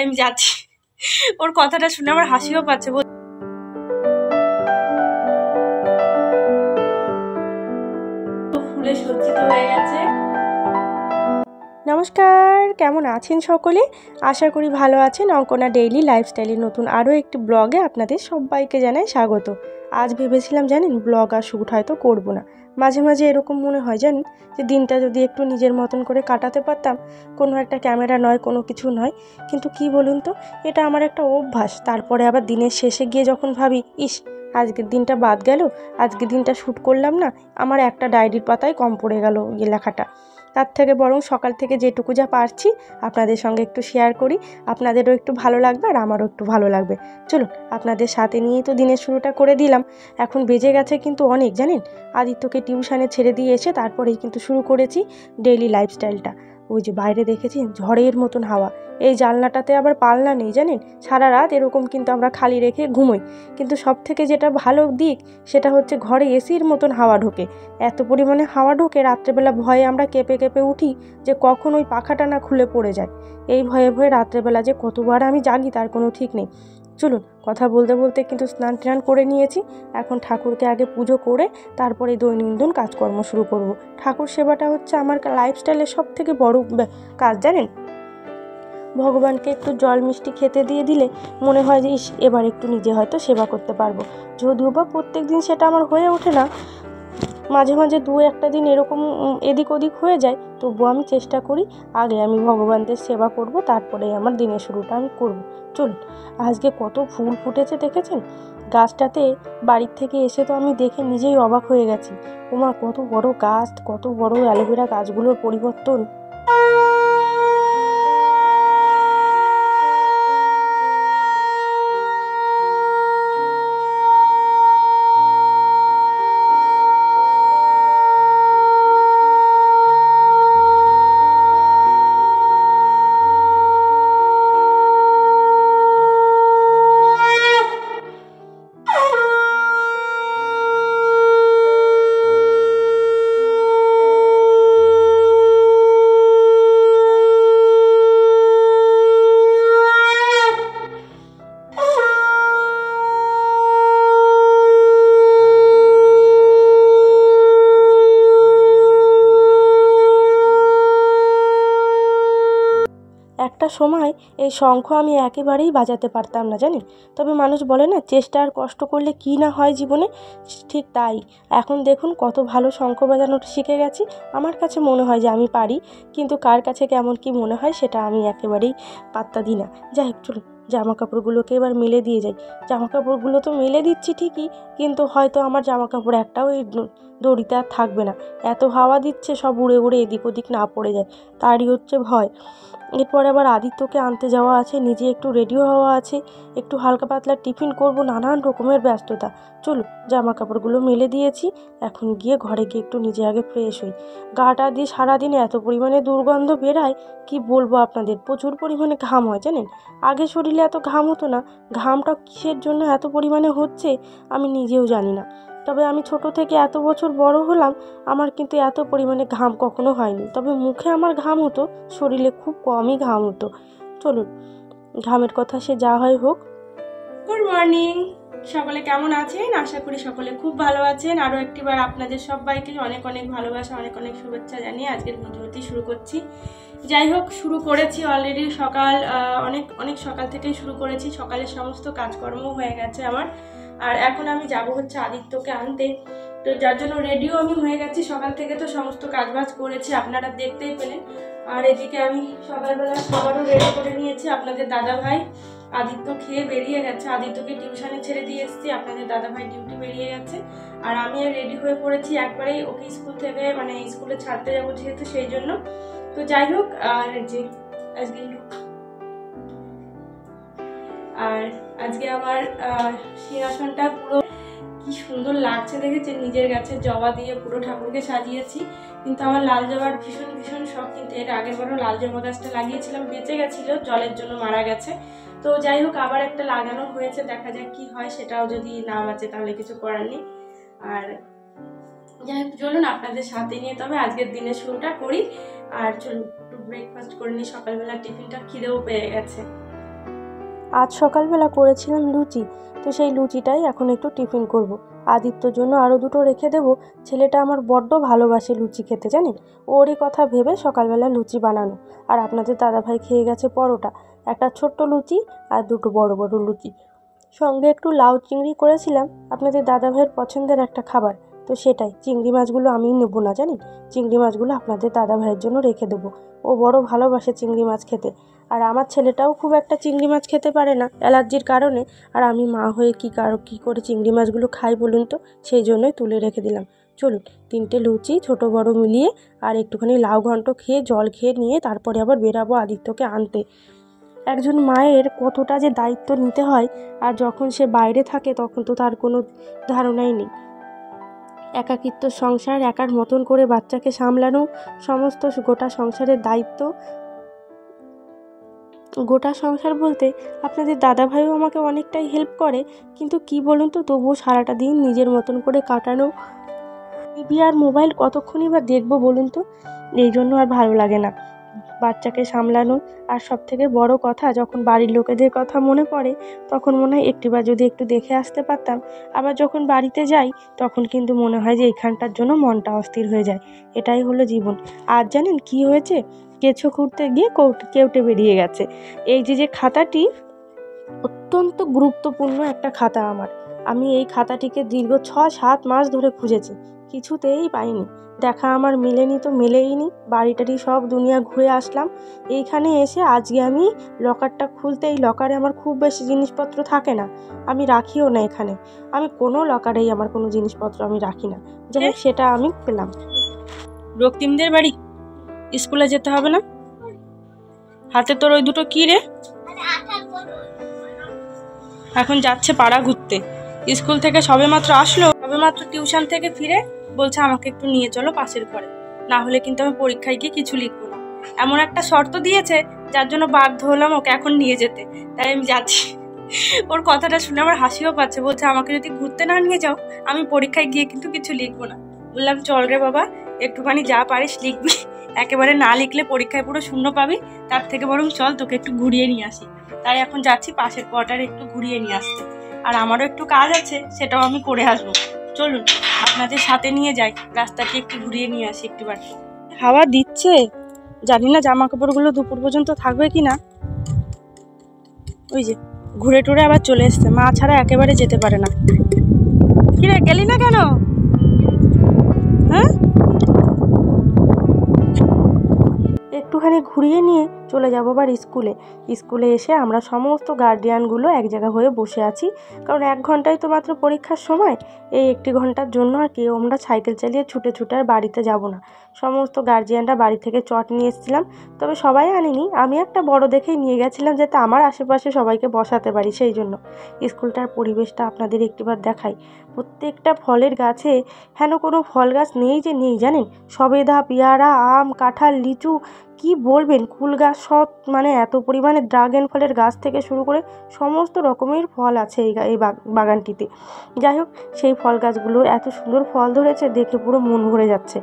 তাই আমি যাচ্ছি। ওর কথাটা শুনে আমার হাসিও পাচ্ছে। ফুলে সজ্জিত হয়ে গেছে। নমস্কার, কেমন আছেন সকলে? আশা করি ভালো আছেন। অঙ্কনা ডেইলি লাইফস্টাইলের নতুন আরও একটি ব্লগে আপনাদের সবাইকে জানাই স্বাগত। আজ ভেবেছিলাম জানেন ব্লগ আর শ্যুট হয়তো করব না। মাঝে মাঝে এরকম মনে হয় জানেন যে দিনটা যদি একটু নিজের মতন করে কাটাতে পারতাম, কোনো একটা ক্যামেরা নয়, কোনো কিছু নয়। কিন্তু কি বলুন তো, এটা আমার একটা অভ্যাস। তারপরে আবার দিনের শেষে গিয়ে যখন ভাবি ইস আজকের দিনটা বাদ গেল, আজকের দিনটা শ্যুট করলাম না, আমার একটা ডায়েরির পাতায় কম পড়ে গেল এই লেখাটা। তার থেকে বরং সকাল থেকে যেটুকু যা পারছি আপনাদের সঙ্গে একটু শেয়ার করি, আপনাদেরও একটু ভালো লাগবে আর আমারও একটু ভালো লাগবে। চলুন আপনাদের সাথে নিয়েই তো দিনের শুরুটা করে দিলাম। এখন বেজে গেছে কিন্তু অনেক জানেন, আদিত্যকে টিউশনে ছেড়ে দিয়ে এসে তারপরেই কিন্তু শুরু করেছি ডেইলি লাইফস্টাইলটা। ওই যে বাইরে দেখেছেন ঝড়ের মতন হাওয়া, এই জানলাটাতে আবার পাল্লা নেই জানেন, সারা রাত এরকম কিন্তু আমরা খালি রেখে ঘুমোই। কিন্তু সব থেকে যেটা ভালো দিক সেটা হচ্ছে ঘরে এসির মতন হাওয়া ঢোকে, এত পরিমাণে হাওয়া ঢোকে রাত্রেবেলা ভয়ে আমরা কেঁপে কেঁপে উঠি যে কখন ওই পাখাটা না খুলে পড়ে যায়। এই ভয়ে ভয়ে রাত্রেবেলা যে কতবার আমি জাগি তার কোনো ঠিক নেই। চলুন কথা বলতে বলতে কিন্তু স্নান টান করে নিয়েছি। এখন ঠাকুরকে আগে পুজো করে তারপরে দৈনন্দিন কাজকর্ম শুরু করব। ঠাকুর সেবাটা হচ্ছে আমার লাইফস্টাইলের সব থেকে বড় কাজ জানেন। ভগবানকে একটু জল মিষ্টি খেতে দিয়ে দিলে মনে হয় যে ইস এবার একটু নিজে হয়তো সেবা করতে পারবো। যদিও বা প্রত্যেক দিন সেটা আমার হয়ে ওঠে না, মাঝে মাঝে দু একটা দিন এরকম এদিক ওদিক হয়ে যায়, তবুও আমি চেষ্টা করি আগে আমি ভগবানদের সেবা করব, তারপরে আমার দিনের শুরুটা আমি করব। চলুন, আজকে কত ফুল ফুটেছে দেখেছেন গাছটাতে। বাড়ির থেকে এসে তো আমি দেখে নিজেই অবাক হয়ে গেছি। ওমা কত বড় গাছ, কত বড় অ্যালোভেরা গাছগুলোর পরিবর্তন। একটা সময় এই শঙ্খ আমি একেবারেই বাজাতে পারতাম না জানেন। তবে মানুষ বলে না চেষ্টা আর কষ্ট করলে কী না হয় জীবনে, ঠিক তাই। এখন দেখুন কত ভালো শঙ্খ বাজানো শিখে গেছি। আমার কাছে মনে হয় যে আমি পারি, কিন্তু কার কাছে কেমন কি মনে হয় সেটা আমি একেবারেই পাত্তা দিই না। যাই হোক চলুন জামা কাপড়গুলোকে এবার মেলে দিয়ে যাই। জামা কাপড়গুলো তো মেলে দিচ্ছি ঠিকই, কিন্তু হয়তো আমার জামা কাপড় একটাও এই দড়িতে আর থাকবে না। এত হাওয়া দিচ্ছে সব উড়ে উড়ে এদিক ওদিক না পড়ে যায়, তারই হচ্ছে ভয়। এরপর আবার আদিত্যকে আনতে যাওয়া আছে, নিজে একটু রেডিও হওয়া আছে, একটু হালকা পাতলা টিফিন করব, নানান রকমের ব্যস্ততা। চলুন জামা কাপড়গুলো মেলে দিয়েছি, এখন গিয়ে ঘরে গিয়ে একটু নিজে আগে ফ্রেশ হই। গাটা দিয়ে সারাদিনে এত পরিমাণে দুর্গন্ধ বেরায় কি বলবো আপনাদের, প্রচুর পরিমাণে ঘাম হয় জানেন। আগে শরীরে এত ঘাম হতো না, ঘামটা কিসের জন্য এত পরিমাণে হচ্ছে আমি নিজেও জানি না। তবে আমি ছোট থেকে এত বছর বড় হলাম, আমার কিন্তু এত পরিমাণে ঘাম কখনো হয়নি। তবে মুখে আমার ঘাম হতো, শরীরে খুব কমই ঘাম হতো। চলুন ঘামের কথা সে যা হয় হোক। গুড মর্নিং, সকলে কেমন আছেন? আশা করি সকলে খুব ভালো আছেন। আরও একটিবার আপনাদের সবাইকে অনেক অনেক ভালোবাসা, অনেক অনেক শুভেচ্ছা জানিয়ে আজকের ভিডিওটি শুরু করছি। যাই হোক শুরু করেছি অলরেডি সকাল, অনেক অনেক সকাল থেকেই শুরু করেছি। সকালের সমস্ত কাজকর্ম হয়ে গেছে আমার। আর এখন আমি যাব হচ্ছে আদিত্যকে আনতে, তো যার জন্য রেডিও আমি হয়ে গেছি। সকাল থেকে তো সমস্ত কাজবাজ করেছি, আপনারা দেখতেই পেলেন। আর এদিকে আমি সকালবেলা খাবারও রেডি করে নিয়েছি। আপনাদের দাদা ভাই আদিত্য খেয়ে বেরিয়ে গেছে, আদিত্যকে টিউশনে ছেড়ে দিয়ে এসেছি, আপনাদের দাদা ভাই ডিউটি বেরিয়ে গেছে। আর আমি রেডি হয়ে পড়েছি একবারেই, ওকে স্কুল থেকে মানে স্কুলে ছাড়তে যাবো যেহেতু সেই জন্য। তো যাই হোক, আর যে আজকে আজকে আমার সিংহাসনটা পুরো কি সুন্দর লাগছে দেখেছেন, নিজের গাছের জবা দিয়ে পুরো ঠাকুরকে সাজিয়েছি। কিন্তু আমার লাল জবার ভীষণ ভীষণ শখ, কিন্তু এর আগের বারও লাল জবা গাছটা লাগিয়েছিলাম, বেঁচে গেছিলো, জলের জন্য মারা গেছে। তো যাই হোক আবার একটা লাগানো হয়েছে, দেখা যাক কি হয়, সেটাও যদি না বাঁচে তাহলে কিছু করার নেই। আর যাই হোক চলুন আপনাদের সাথে নিয়ে তবে আজকের দিনের শুরুটা করি। আর চলুন একটু ব্রেকফাস্ট করে নিই, সকালবেলা টিফিনটা খিদেও পেয়ে গেছে। আজ সকালবেলা করেছিলাম লুচি, তো সেই লুচিটাই এখন একটু টিফিন করব। আদিত্যর জন্য আরও দুটো রেখে দেব। ছেলেটা আমার বড্ড ভালোবাসে লুচি খেতে, জানেন। ওরই কথা ভেবে সকালবেলা লুচি বানানো। আর আপনাদের দাদাভাই খেয়ে গেছে পরোটা, একটা ছোট্ট লুচি আর দুটো বড় বড় লুচি, সঙ্গে একটু লাউ চিংড়ি করেছিলাম, আপনাদের দাদাভাইয়ের পছন্দের একটা খাবার। তো সেটাই, চিংড়ি মাছগুলো আমি নেবো না, জানেন। চিংড়ি মাছগুলো আপনাদের দাদাভাইয়ের জন্য রেখে দেবো। ও বড় ভালোবাসে চিংড়ি মাছ খেতে। আর আমার ছেলেটাও খুব একটা চিংড়ি মাছ খেতে পারে না অ্যালার্জির কারণে। আর আমি মা হয়ে কী করে চিংড়ি মাছগুলো খাই বলুন তো, সেই জন্যই তুলে রেখে দিলাম। চলুন, 3টে লুচি ছোট বড় মিলিয়ে আর একটুখানি লাউ ঘন্ট খেয়ে জল খেয়ে নিয়ে তারপরে আবার বেরাবো আদিত্যকে আনতে। একজন মায়ের কতটা যে দায়িত্ব নিতে হয়, আর যখন সে বাইরে থাকে তখন তো তার কোনো ধারণাই নেই। একাকিত্ব সংসার, একার মতন করে বাচ্চাকে সামলানো, সমস্ত গোটা সংসারের দায়িত্ব। গোটা সংসার বলতে আপনাদের দাদাভাইও আমাকে অনেকটাই হেল্প করে, কিন্তু কি বলুন তো, তবুও সারাটা দিন নিজের মতন করে কাটানো। টিভি আর মোবাইল কতক্ষণই বা দেখবো বলুন তো, এই জন্য আর ভালো লাগে না বাচ্চাকে সামলানো। আর সবথেকে বড় কথা, যখন বাড়ির লোকেদের কথা মনে পড়ে তখন মনে হয় একটিবার যদি একটু দেখে আসতে পারতাম। আবার যখন বাড়িতে যাই তখন কিন্তু মনে হয় যে এখানটার জন্য মনটা অস্থির হয়ে যায়। এটাই হলো জীবন। আর জানেন কি হয়েছে, কেঁচো খুঁড়তে গিয়ে কেউটে বেরিয়ে গেছে। এই যে খাতাটি অত্যন্ত গুরুত্বপূর্ণ একটা খাতা আমার। আমি এই খাতাটিকে দীর্ঘ 6-7 মাস ধরে খুঁজেছি, কিছুতেই পাইনি। দেখা আমার মেলেনি তো মেলেইনি। বাড়িটারি সব দুনিয়া ঘুরে আসলাম। এইখানে এসে আজকে আমি লকারটা খুলতে, এই লকারে আমার খুব বেশি জিনিসপত্র থাকে না, আমি রাখিও না এখানে। আমি কোনো লকারেই আমার কোনো জিনিসপত্র আমি রাখি না। যাই হোক, সেটা আমি পেলাম। রক্তিমদের বাড়ি স্কুলে যেতে হবে না? হাতে তোর ওই দুটো কি রে? এখন যাচ্ছে পাড়া ঘুরতে। স্কুল থেকে সবেমাত্র আসলো, সবেমাত্র টিউশন থেকে ফিরে বলছে আমাকে একটু নিয়ে চলো পাশের ঘরে, না হলে কিন্তু আমি পরীক্ষায় গিয়ে কিছু লিখবো না। এমন একটা শর্ত দিয়েছে যার জন্য বাধ্য হলাম ওকে এখন নিয়ে যেতে। তাই আমি যাচ্ছি। ওর কথাটা শুনে আমার হাসিও পাচ্ছে। বলছে আমাকে যদি ঘুরতে না নিয়ে যাও আমি পরীক্ষায় গিয়ে কিন্তু কিছু লিখবো না। বললাম চল রে বাবা, একটুখানি যা পারিস লিখবি, একেবারে না লিখলে পরীক্ষায় পুরো শূন্য পাবি। তার থেকে বরং চল তোকে একটু ঘুরিয়ে নিয়ে আসি। তাই এখন যাচ্ছি পাশের কোয়ার্টারে একটু ঘুরিয়ে নিয়ে আসতে। আর আমারও একটু কাজ আছে, সেটাও আমি করে আসবো। চলুন আপনাদের সাথে নিয়ে যাই, রাস্তাটি একটু ঘুরিয়ে নিয়ে আসি একটুবার। হাওয়া দিচ্ছে, জানি না জামা কাপড়গুলো দুপুর পর্যন্ত থাকবে কি না। ওই যে ঘুরে টুরে আবার চলে এসছে, মা ছাড়া একেবারে যেতে পারে না। কিরে গেলি না কেন? হ্যাঁ, একটুখানি ঘুরিয়ে নিয়ে চলে যাবো আবার স্কুলে। স্কুলে এসে আমরা সমস্ত গার্ডিয়ানগুলো এক জায়গা হয়ে বসে আছি, কারণ 1 ঘন্টাই তো মাত্র পরীক্ষার সময়। এই 1টি ঘন্টার জন্য আর কেউ আমরা সাইকেল চালিয়ে ছুটে ছুটে আর বাড়িতে যাব না। সমস্ত গার্জিয়ানরা বাড়ি থেকে চট নিয়ে এসেছিলাম, তবে সবাই আনিনি, আমি একটা বড় দেখেই নিয়ে গেছিলাম যাতে আমার আশেপাশে সবাইকে বসাতে পারি। সেই জন্য স্কুলটার পরিবেশটা আপনাদের একটিবার দেখাই। প্রত্যেকটা ফলের গাছে, হেন কোনো ফল গাছ নেই যে নেই, জানেন। সবেদা, পেয়ারা, আম, কাঁঠাল, লিচু, কি বলবেন, কুল গাছ, সব মানে এত পরিমাণে ড্রাগন ফলের গাছ থেকে শুরু করে সমস্ত রকমের ফল আছে এই বাগানটিতে। যাই হোক, সেই ফল গাছগুলো এত সুন্দর ফল ধরেছে, দেখে পুরো মন ভরে যাচ্ছে।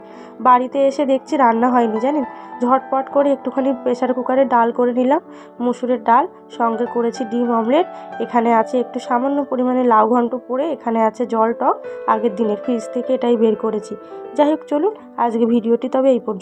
বাড়িতে এসে দেখছি রান্না হয়নি, জানেন। ঝটপট করে একটুখানি প্রেসার কুকারে ডাল করে নিলাম, মুসুরের ডাল, সঙ্গে করেছি ডিম অমলেট। এখানে আছে একটু সামান্য পরিমাণে লাউ ঘন্ট পড়ে, এখানে আছে জল টক, আগের দিনের ফ্রিজ থেকে এটাই বের করেছি। যাই হোক, চলুন আজকে ভিডিওটি তবে এই পর্যন্ত।